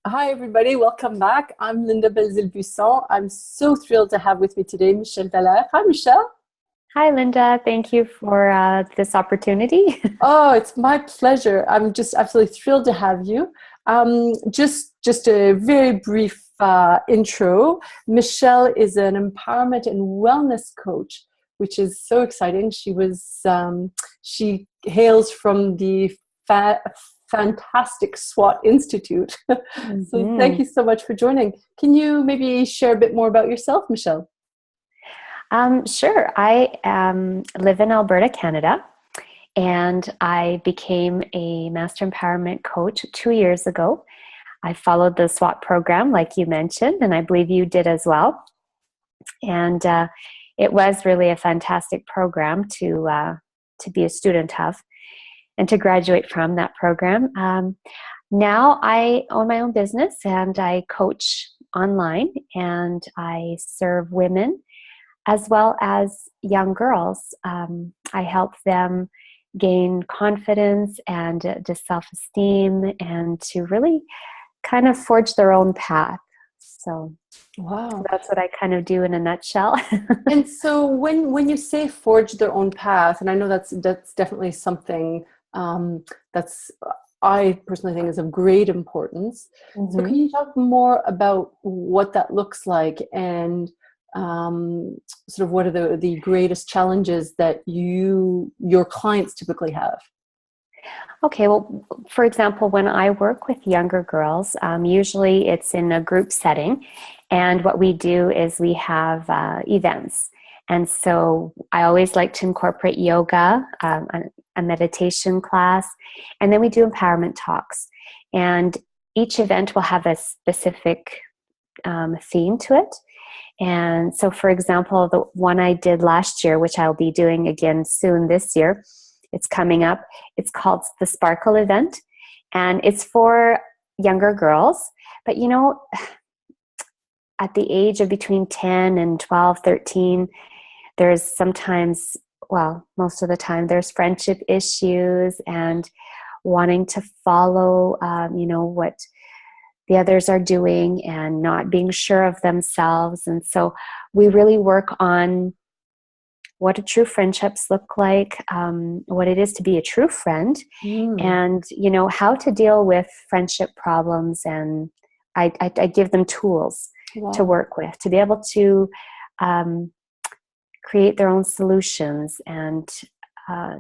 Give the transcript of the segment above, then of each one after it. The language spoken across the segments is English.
Hi, everybody. Welcome back. I'm Linda Belzile Buisson. I'm so thrilled to have with me today Michele Dallaire. Hi, Michele. Hi, Linda. Thank you for this opportunity. Oh, it's my pleasure. I'm just absolutely thrilled to have you. Just a very brief intro. Michele is an empowerment and wellness coach, which is so exciting. She hails from the fantastic SWAT Institute. So thank Mhm. you so much for joining. Can you maybe share a bit more about yourself, Michele? Sure. I live in Alberta, Canada, and I became a Master Empowerment Coach 2 years ago. I followed the SWAT program, like you mentioned, and I believe you did as well. And it was really a fantastic program to be a student of and to graduate from that program. Now I own my own business and I coach online and I serve women as well as young girls. I help them gain confidence and self-esteem and to really kind of forge their own path. So Wow. that's what I kind of do in a nutshell. And so when you say forge their own path, and I know that's definitely something that's I personally think is of great importance. So can hmm you talk more about what that looks like and sort of what are the greatest challenges that your clients typically have? Okay, well, for example, when I work with younger girls, usually it's in a group setting, and what we do is we have events. And so I always like to incorporate yoga, a meditation class, and then we do empowerment talks. And each event will have a specific theme to it. And so, for example, the one I did last year, which I'll be doing again soon this year, it's coming up. It's called the Sparkle event, and it's for younger girls. But at the age of between 10 and 12, 13, there's sometimes, well, most of the time, there's friendship issues and wanting to follow, what the others are doing and not being sure of themselves. And so we really work on what do true friendships look like, what it is to be a true friend, Mm, and how to deal with friendship problems. And I give them tools to wow. work with to be able to um, create their own solutions. And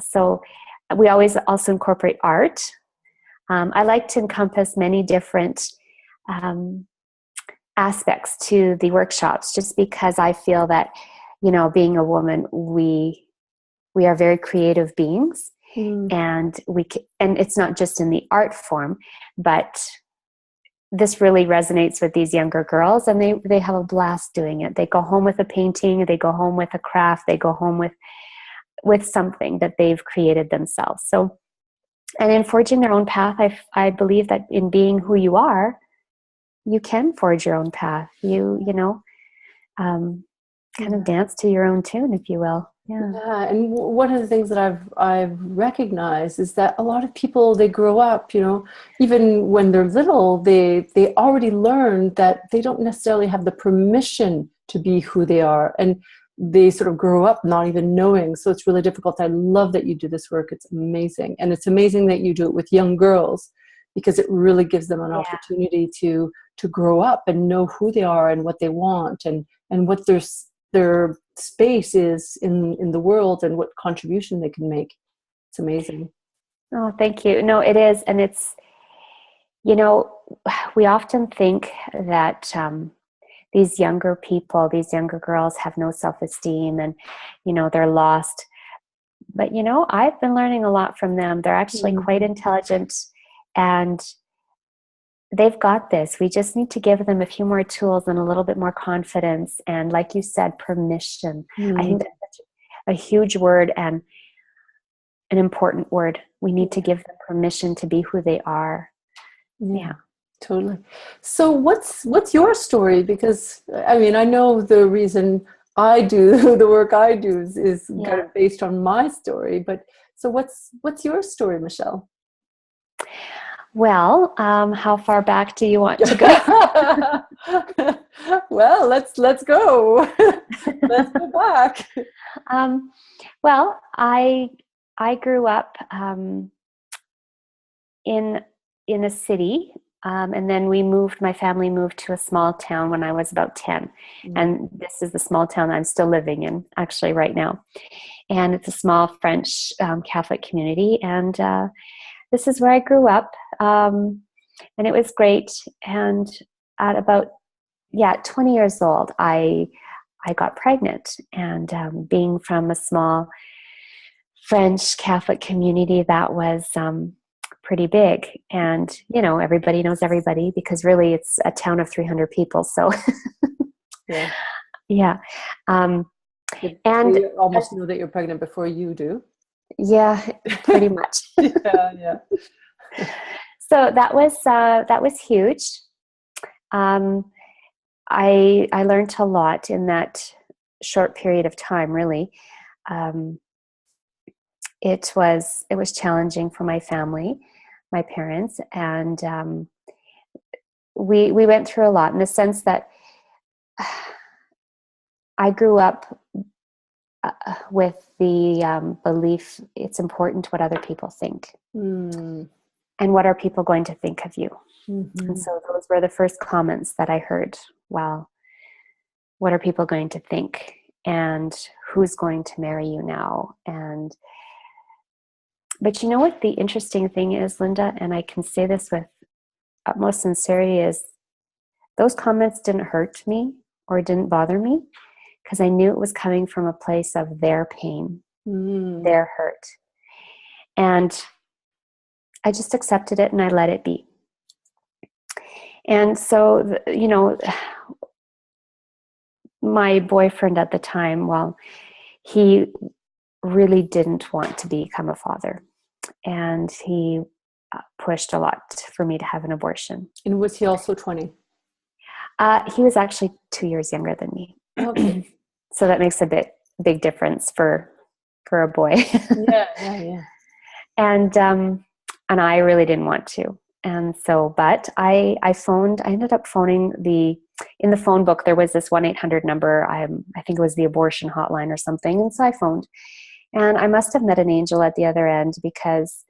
so we always also incorporate art. I like to encompass many different um, aspects to the workshops, just because I feel that being a woman, we are very creative beings, Mm, and and it's not just in the art form, but this really resonates with these younger girls, and they have a blast doing it. They go home with a painting, they go home with a craft, they go home with something that they've created themselves. So, and in forging their own path, I believe that in being who you are, you can forge your own path. Um, kind of yeah. dance to your own tune, if you will. Yeah. Yeah, and one of the things that I've recognized is that a lot of people they grow up, even when they're little, they already learn that they don't necessarily have the permission to be who they are, and they sort of grow up not even knowing. So it's really difficult. I love that you do this work. It's amazing, and it's amazing that you do it with young girls because it really gives them an Yeah. opportunity to grow up and know who they are and what they want and what their space is in the world and what contribution they can make. It's amazing. Oh, thank you. No, it is. And you know, we often think that these younger people, these younger girls have no self-esteem and, they're lost. But, I've been learning a lot from them. They're actually Mm, quite intelligent and they've got this. We just need to give them a few more tools and a little bit more confidence. And like you said, permission. I mm, think that's such a huge word and an important word. We need to yeah, give them permission to be who they are. yeah, Yeah. totally. So what's your story? Because I mean, I know the reason I do the work I do is kind Yeah. of based on my story, but so what's your story, Michele? Well, how far back do you want to go? Well, let's go. Let's go back. Well, I grew up in a city, and then my family moved to a small town when I was about 10. And this is the small town I'm still living in, actually, right now. And it's a small French Catholic community. And this is where I grew up. And it was great. And at about, 20 years old, I got pregnant. And being from a small French Catholic community, that was pretty big. And, everybody knows everybody, because really it's a town of 300 people. So, yeah. Yeah. And you almost know that you're pregnant before you do. Yeah, pretty much. Yeah. So that was huge. I learned a lot in that short period of time, really. It was challenging for my family, my parents, and we went through a lot, in the sense that I grew up with the belief it's important what other people think. And what are people going to think of you? Mm-hmm. And so those were the first comments that I heard. Well, what are people going to think? And who's going to marry you now? But you know what the interesting thing is, Linda, and I can say this with utmost sincerity, is those comments didn't hurt me or didn't bother me, because I knew it was coming from a place of their pain, their hurt. And I just accepted it and I let it be. And so, my boyfriend at the time, well, he really didn't want to become a father. And he pushed a lot for me to have an abortion. And was he also 20? He was actually 2 years younger than me. Okay. So that makes a big difference for a boy. Yeah. And I really didn't want to. And so, but I ended up phoning in the phone book, there was this 1-800 number. I think it was the abortion hotline or something. And so I phoned, and I must have met an angel at the other end, because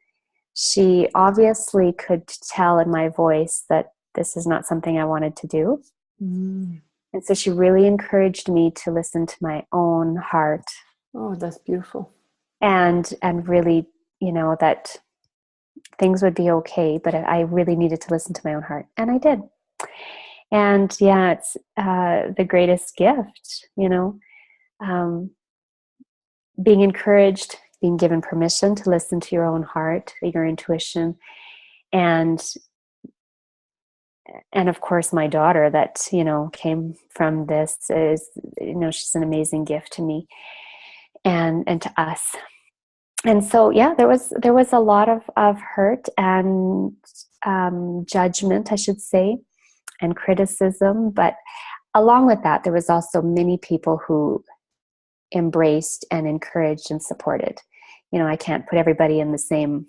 she obviously could tell in my voice that this is not something I wanted to do. And so she really encouraged me to listen to my own heart. Oh, that's beautiful. And really, that things would be okay, but I really needed to listen to my own heart. And I did. And it's the greatest gift, being encouraged, being given permission to listen to your own heart, your intuition. And of course, my daughter that, came from this is, she's an amazing gift to me and to us. And so, there was a lot of hurt and judgment, I should say, and criticism. But along with that, there was also many people who embraced and encouraged and supported. I can't put everybody in the same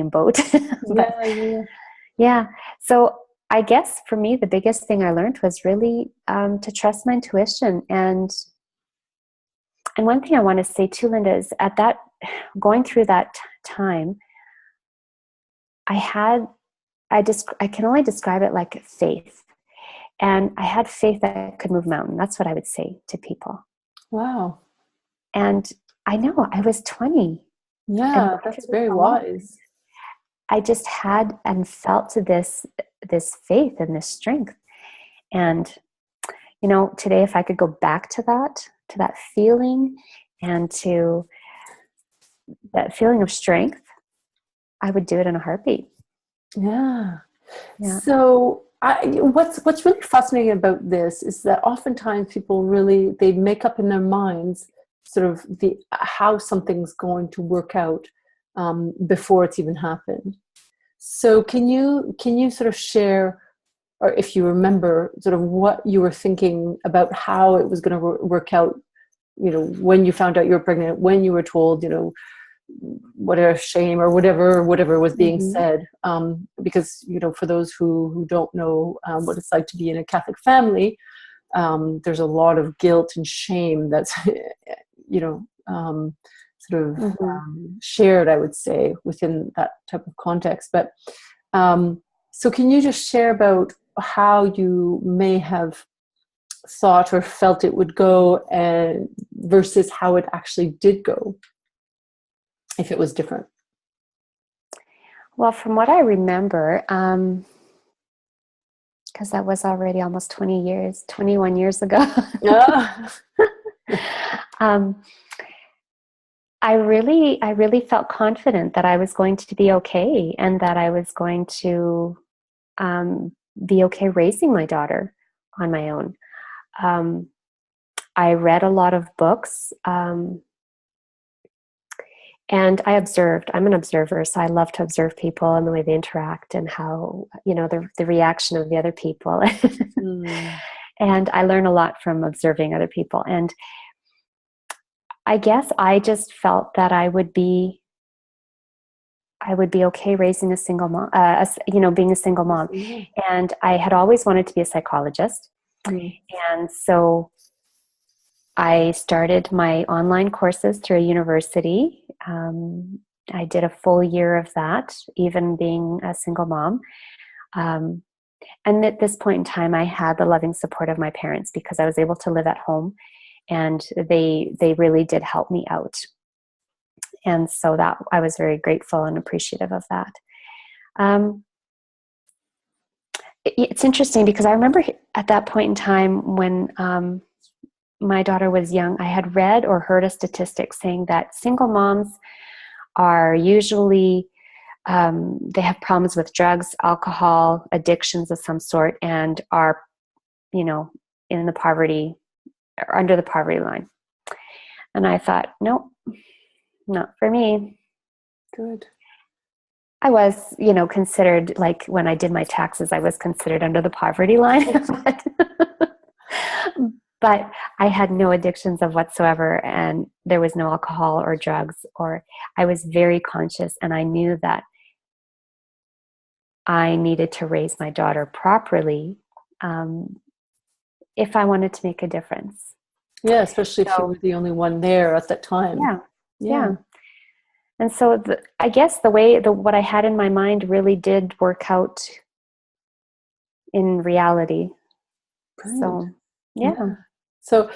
boat. But, yeah. So I guess for me, the biggest thing I learned was really to trust my intuition. And one thing I want to say too, Linda, is going through that time, I can only describe it like faith. And I had faith that could move mountains. That's what I would say to people. Wow. And I know I was 20. Yeah, that's very wise. I just had and felt this faith and this strength. And, today, if I could go back to that feeling and to that feeling of strength, I would do it in a heartbeat. Yeah. So what's really fascinating about this is that oftentimes people they make up in their minds sort of how something's going to work out before it's even happened. So can you sort of share, or if you remember, sort of what you were thinking about how it was going to work out, when you found out you were pregnant, when you were told, whatever shame or whatever was being Mm-hmm. said, because for those who don't know what it's like to be in a Catholic family, there's a lot of guilt and shame that's sort of Mm-hmm. shared, I would say, within that type of context. But so can you just share about how you may have thought or felt it would go, and versus how it actually did go, if it was different? Well, from what I remember, because that was already almost 21 years ago, Ah. um, I really felt confident that I was going to be okay, and that I was going to be okay raising my daughter on my own. I read a lot of books, and I observed. I'm an observer, so I love to observe people and the way they interact, and how, the reaction of the other people. And I learn a lot from observing other people. And I guess I just felt that I would be okay raising a single mom, being a single mom. And I had always wanted to be a psychologist. And so I started my online courses through a university. I did a full year of that, even being a single mom. And at this point in time, I had the loving support of my parents, because I was able to live at home, and they really did help me out. And so that I was very grateful and appreciative of that. It's interesting, because I remember at that point in time when my daughter was young, I had read or heard a statistic saying that single moms are usually, they have problems with drugs, alcohol, addictions of some sort, and are, in the poverty, or under the poverty line. And I thought, nope, not for me. Good. I was, considered, like when I did my taxes, I was considered under the poverty line. But I had no addictions of whatsoever, and there was no alcohol or drugs, or I was very conscious, and I knew that I needed to raise my daughter properly if I wanted to make a difference. Yeah, especially if you were the only one there at that time. Yeah. And so I guess what I had in my mind really did work out in reality. Brilliant. So,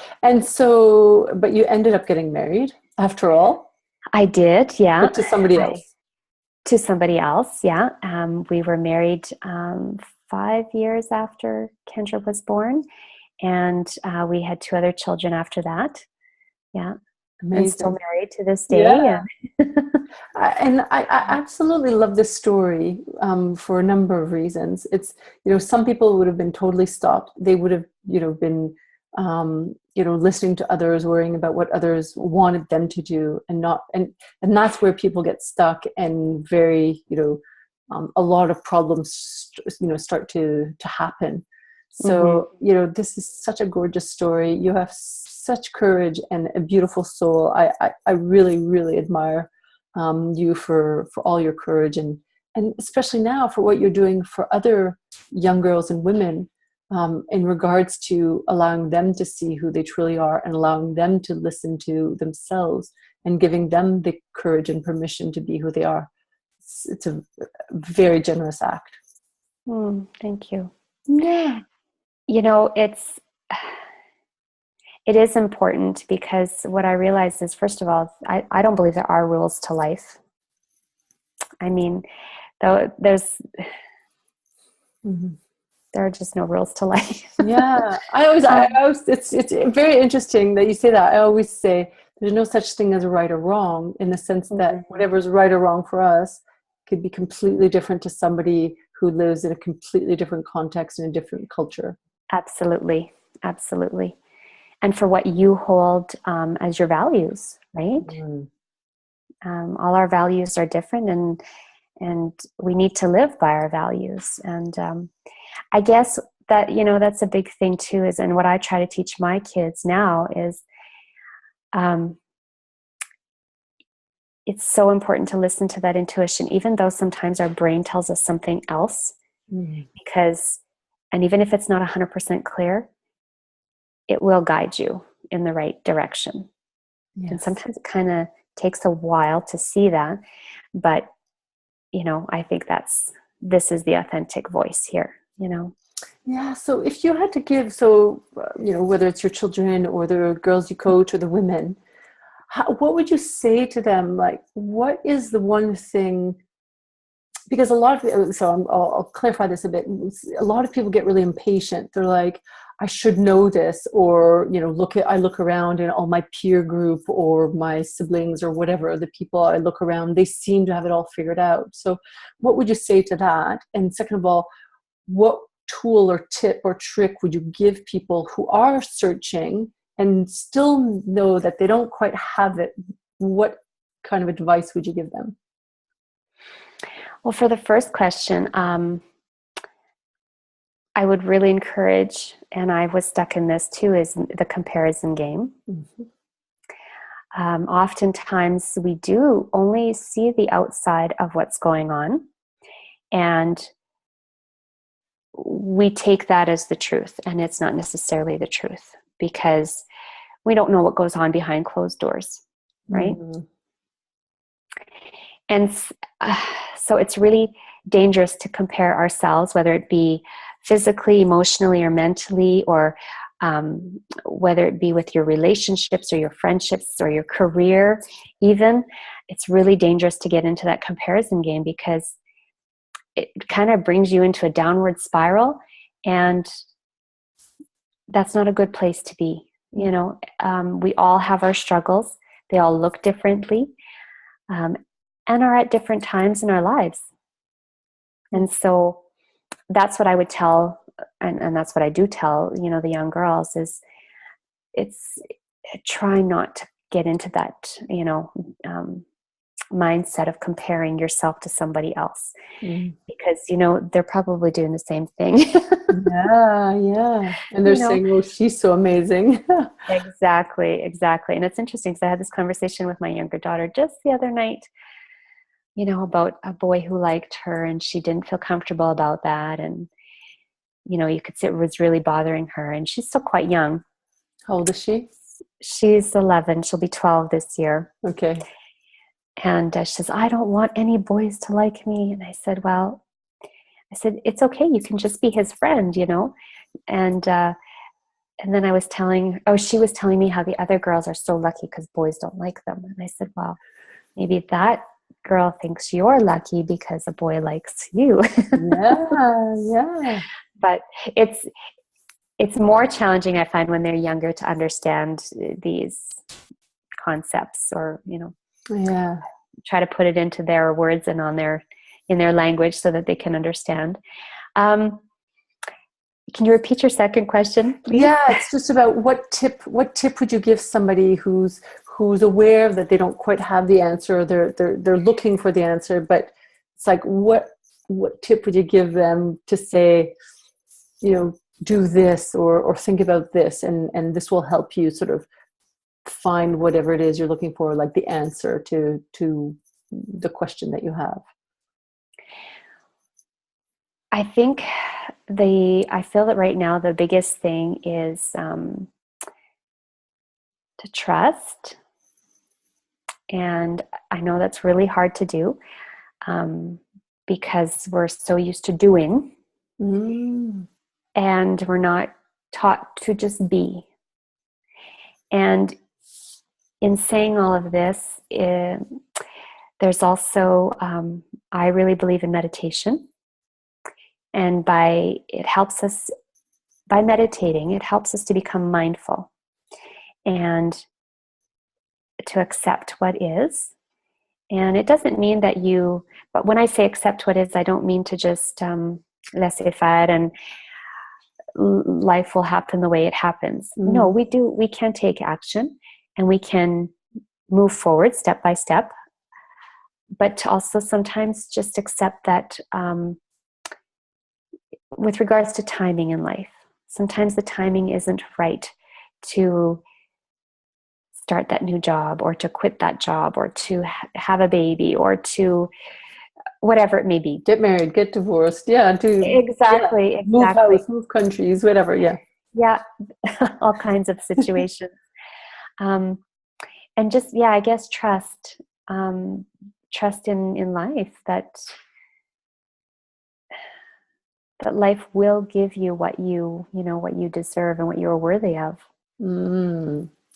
but you ended up getting married after all? I did, yeah. But to somebody else? To somebody else, yeah. We were married 5 years after Kendra was born, and we had 2 other children after that. Yeah. Amazing. And still married to this day. Yeah. And I absolutely love this story for a number of reasons. It's, some people would have been totally stopped. They would have, been, listening to others, worrying about what others wanted them to do, and that's where people get stuck, and very, a lot of problems, start to happen. So, this is such a gorgeous story. You have such courage and a beautiful soul. I really, really admire you for all your courage, and especially now for what you're doing for other young girls and women, in regards to allowing them to see who they truly are, and allowing them to listen to themselves, and giving them the courage and permission to be who they are. It's a very generous act. Thank you. Yeah. It is important, because what I realized is, first of all, I don't believe there are rules to life. I mean, though there's, there are just no rules to life. Yeah. I always, it's very interesting that you say that. I always say there's no such thing as a right or wrong, in the sense that whatever's right or wrong for us could be completely different to somebody who lives in a completely different context and a different culture. Absolutely. Absolutely. And for what you hold as your values, right? All our values are different, and we need to live by our values. And I guess that, that's a big thing too, and what I try to teach my kids now is, it's so important to listen to that intuition, even though sometimes our brain tells us something else, because, and even if it's not 100% clear, it will guide you in the right direction. Yes. And sometimes it kind of takes a while to see that, but I think this is the authentic voice here, Yeah. So if you had to give, whether it's your children or the girls you coach or the women, what would you say to them? Like, what is the one thing? Because I'll clarify this a bit. A lot of people get really impatient. They're like, I should know this, or I look around and all my peer group or my siblings or whatever, the people I look around, they seem to have it all figured out. So what would you say to that? And second of all, what tool or tip or trick would you give people who are searching and still know that they don't quite have it? What kind of advice would you give them? Well, for the first question, I would really encourage, and I was stuck in this too, is the comparison game. Oftentimes we do only see the outside of what's going on, and we take that as the truth, and it's not necessarily the truth, because we don't know what goes on behind closed doors, right? And so it's really dangerous to compare ourselves, whether it be physically, emotionally, or mentally, or whether it be with your relationships or your friendships or your career even. It's really dangerous to get into that comparison game, because it kind of brings you into a downward spiral, and that's not a good place to be. We all have our struggles. They all look differently, and are at different times in our lives. And so that's what I would tell, and that's what I do tell, the young girls, is it's try not to get into that, mindset of comparing yourself to somebody else, because, they're probably doing the same thing. Yeah. And they're saying, oh, she's so amazing. Exactly. And it's interesting, because I had this conversation with my younger daughter just the other night, about a boy who liked her, and she didn't feel comfortable about that. And, you could see it was really bothering her, and she's still quite young. How old is she? She's 11. She'll be 12 this year. Okay. And she says, I don't want any boys to like me. And I said, it's okay. You can just be his friend, And then she was telling me how the other girls are so lucky because boys don't like them. And I said, well, maybe that girl thinks you're lucky because a boy likes you. Yeah. But it's more challenging, I find, when they're younger to understand these concepts, or try to put it into their words and in their language so that they can understand. Can you repeat your second question, please? Yeah, it's just about what tip would you give somebody who's aware that they don't quite have the answer, they're looking for the answer, but it's like, what tip would you give them to say, do this or think about this, and this will help you sort of find whatever it is you're looking for, like the answer to the question that you have? I think I feel that right now the biggest thing is to trust. And I know that's really hard to do, because we're so used to doing, and we're not taught to just be. And in saying all of this, there's also, I really believe in meditation. And by meditating, it helps us to become mindful and to accept what is. And it doesn't mean that but when I say accept what is, I don't mean to just laissez faire and life will happen the way it happens. No, we can take action, and we can move forward step by step, but to also sometimes just accept that with regards to timing in life, sometimes the timing isn't right to start that new job, or to quit that job, or to have a baby, or to whatever it may be. Get married, get divorced. Yeah. Exactly. Move house, move countries, whatever. Yeah. Yeah. All kinds of situations. And just, yeah, I guess trust in life, that life will give you what what you deserve and what you're worthy of.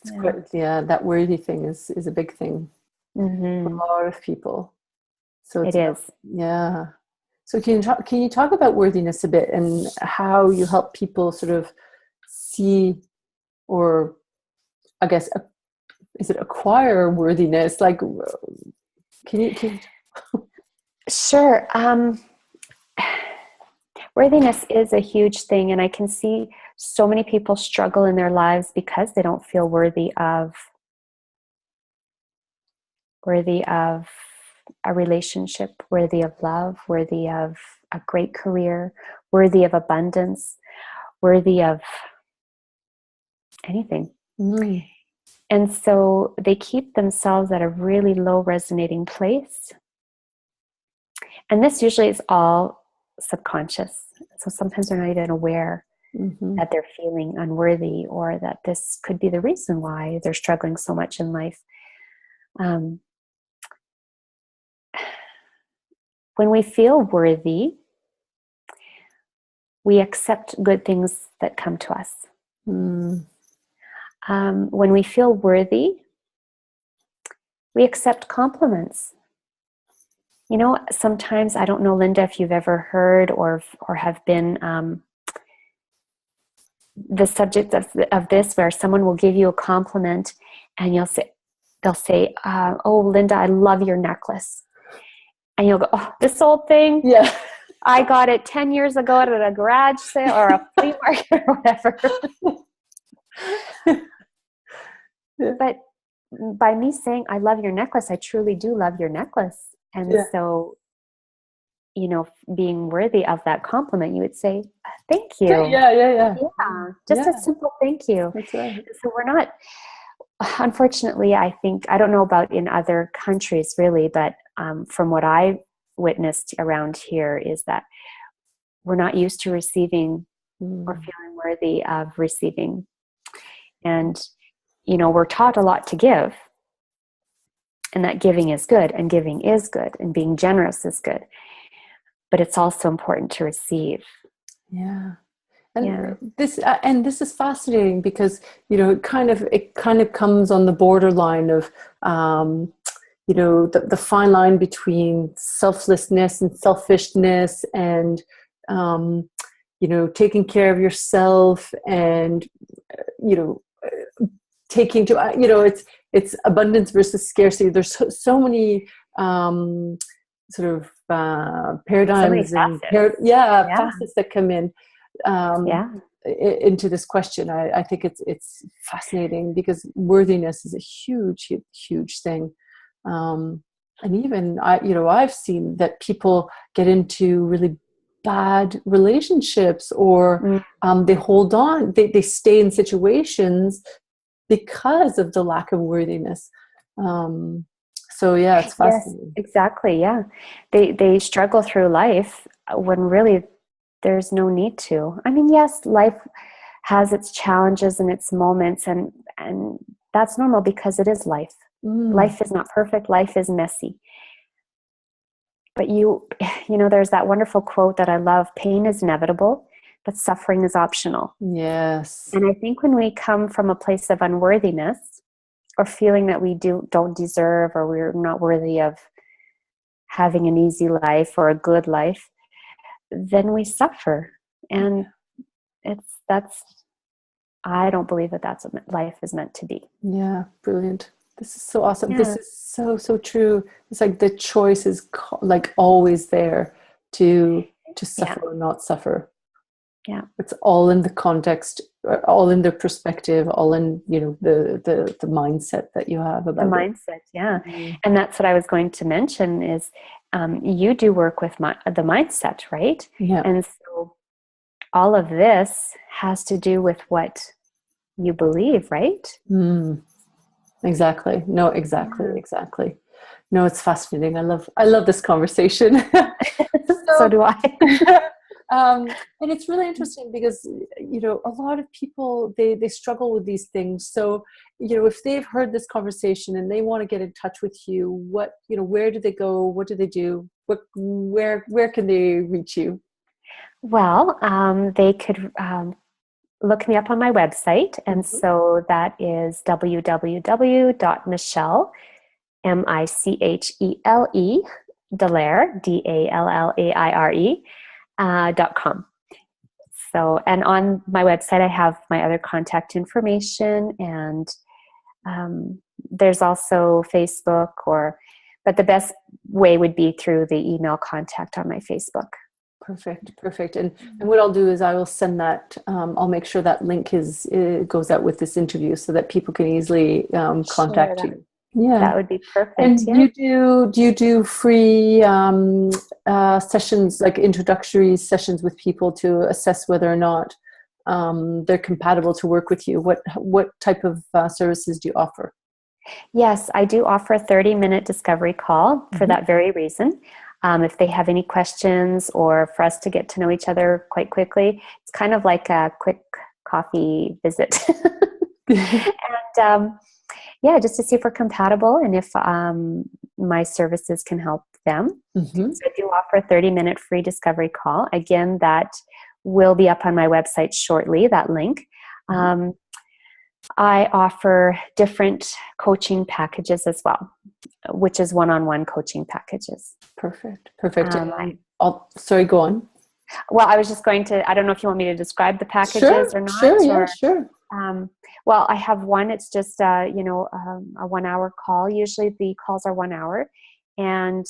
It's quite, that worthy thing is a big thing for a lot of people. So it is. Yeah. So can you talk about worthiness a bit, and how you help people sort of see, or I guess, is it acquire worthiness? Like, can you? Sure. Worthiness is a huge thing, and I can see so many people struggle in their lives because they don't feel worthy of a relationship, worthy of love, worthy of a great career, worthy of abundance, worthy of anything. And so they keep themselves at a really low resonating place. And this usually is all subconscious. So sometimes they're not even aware that they're feeling unworthy, or that this could be the reason why they're struggling so much in life. When we feel worthy, we accept good things that come to us. When we feel worthy, we accept compliments. Sometimes, I don't know, Linda, if you've ever heard or have been the subject of this, where someone will give you a compliment, and they'll say, "Oh, Linda, I love your necklace." And you'll go, "Oh, this old thing? Yeah. I got it 10 years ago at a garage sale or a flea market or whatever." But by me saying, "I love your necklace," I truly do love your necklace. And so, being worthy of that compliment, you would say, "Thank you." Yeah. Just a simple thank you. That's right. So we're not, unfortunately, I don't know about in other countries really, but from what I witnessed around here is that we're not used to receiving or feeling worthy of receiving. And, we're taught a lot to give, and that giving is good, and giving is good, and being generous is good. But it's also important to receive. Yeah. And this is fascinating, because it kind of comes on the borderline of the fine line between selflessness and selfishness, and taking care of yourself, and taking to it's abundance versus scarcity. There's so many sort of paradigms, so many facets. Facets that come in into this question. I think it's fascinating, because worthiness is a huge, huge thing. And even I've seen that people get into really bad relationships, or they hold on, they stay in situations because of the lack of worthiness. So it's fascinating. Yes, exactly. Yeah. They struggle through life when really there's no need to. I mean, yes, life has its challenges and its moments, and that's normal, because it is life. Life is not perfect. Life is messy. But there's that wonderful quote that I love: "Pain is inevitable, but suffering is optional." Yes. And I think when we come from a place of unworthiness, or feeling that we don't deserve, or we're not worthy of having an easy life or a good life, then we suffer. And I don't believe that's what life is meant to be. Yeah, brilliant. This is so awesome. This is so true. It's like the choice is like always there to suffer or not suffer. Yeah. It's all in the context, all in the perspective, all in, the mindset that you have about the mindset. Yeah. And that's what I was going to mention is you do work with the mindset, right? Yeah. And so all of this has to do with what you believe, right? Exactly. No, exactly, Yeah. exactly. No, it's fascinating. I love this conversation. So So, do I. and it's really interesting because, a lot of people, they struggle with these things. So, if they've heard this conversation and they want to get in touch with you, where do they go? What do they do? Where can they reach you? Well, they could look me up on my website. And Mhm. so that is www.michele, Michele, Dallaire, Dallaire, .com. So, and on my website, I have my other contact information, and there's also Facebook, but the best way would be through the email contact on my Facebook. Perfect, perfect. And what I'll do is I will send that. I'll make sure that link goes out with this interview so that people can easily Sure, contact you. Yeah. that would be perfect. And Yeah. do you do free sessions, like introductory sessions with people to assess whether or not they're compatible to work with you? What type of services do you offer? Yes, I do offer a 30-minute discovery call for Mhm. that very reason. If they have any questions or for us to get to know each other quite quickly, it's kind of like a quick coffee visit. And yeah, just to see if we're compatible and if my services can help them. Mhm. So I do offer a 30-minute free discovery call. Again, that will be up on my website shortly, that link. Mhm. I offer different coaching packages as well, which is one-on-one coaching packages. Perfect, perfect. I, Sorry, go on. well, I was just going to, I don't know if you want me to describe the packages Sure, or not, sure, yeah, or, sure. well, I have one, it's just, a 1 hour call. Usually the calls are 1 hour, and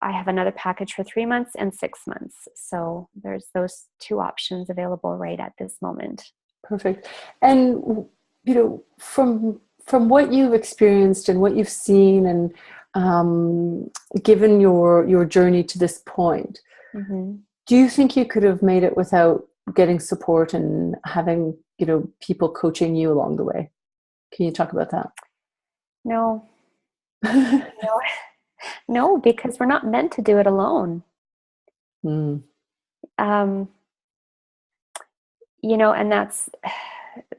I have another package for 3 months and 6 months. So there's those two options available right at this moment. Perfect. And from what you've experienced and what you've seen, and given your journey to this point, Mm-hmm. do you think you could have made it without getting support and having people coaching you along the way? Can you talk about that? No, no, no, because we're not meant to do it alone. Mm. Um, and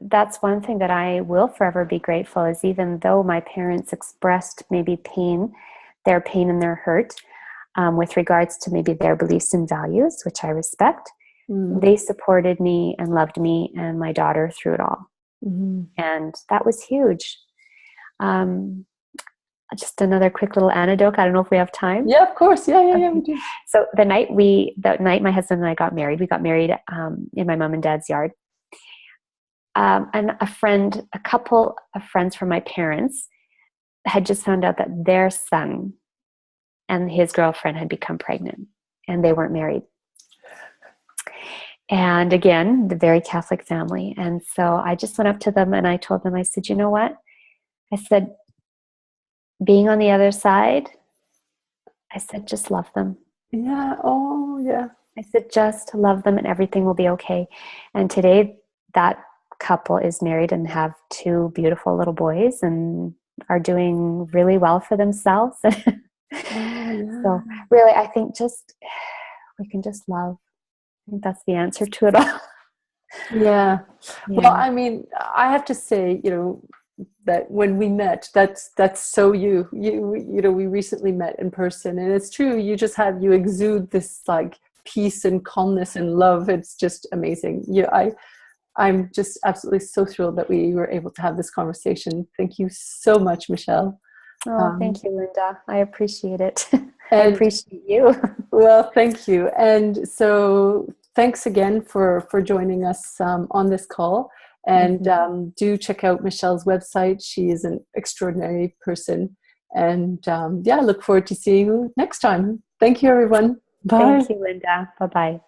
that's one thing that I will forever be grateful is, even though my parents expressed maybe their pain and their hurt with regards to maybe their beliefs and values, which I respect, Mm. they supported me and loved me and my daughter through it all. Mm. And that was huge. Um, just another quick little anecdote. I don't know if we have time. Yeah, of course. Yeah, we Okay. do. So the night my husband and I got married, we got married in my mom and dad's yard. And a couple of friends from my parents had just found out that their son and his girlfriend had become pregnant, and they weren't married. And again, the very Catholic family. And so I just went up to them and I told them, I said, you know what? I said, being on the other side, I said, just love them. Yeah. Oh, yeah. I said, just love them and everything will be okay. And today that couple is married and have 2 beautiful little boys and are doing really well for themselves. Oh, So yeah. really, I think we can just love. I think that's the answer to it all. Yeah. Well, Yeah. I mean, I have to say, that when we met, that's so we recently met in person, and it's true. You exude this like peace and calmness and love. It's just amazing. I'm just absolutely so thrilled that we were able to have this conversation. Thank you so much, Michele. Oh, Um, thank you, Linda. I appreciate it. I and appreciate you. Well, thank you. And so thanks again for joining us on this call. And Mhm. do check out Michele's website. She is an extraordinary person. And I look forward to seeing you next time. Thank you, everyone. Bye. Thank you, Linda. Bye-bye.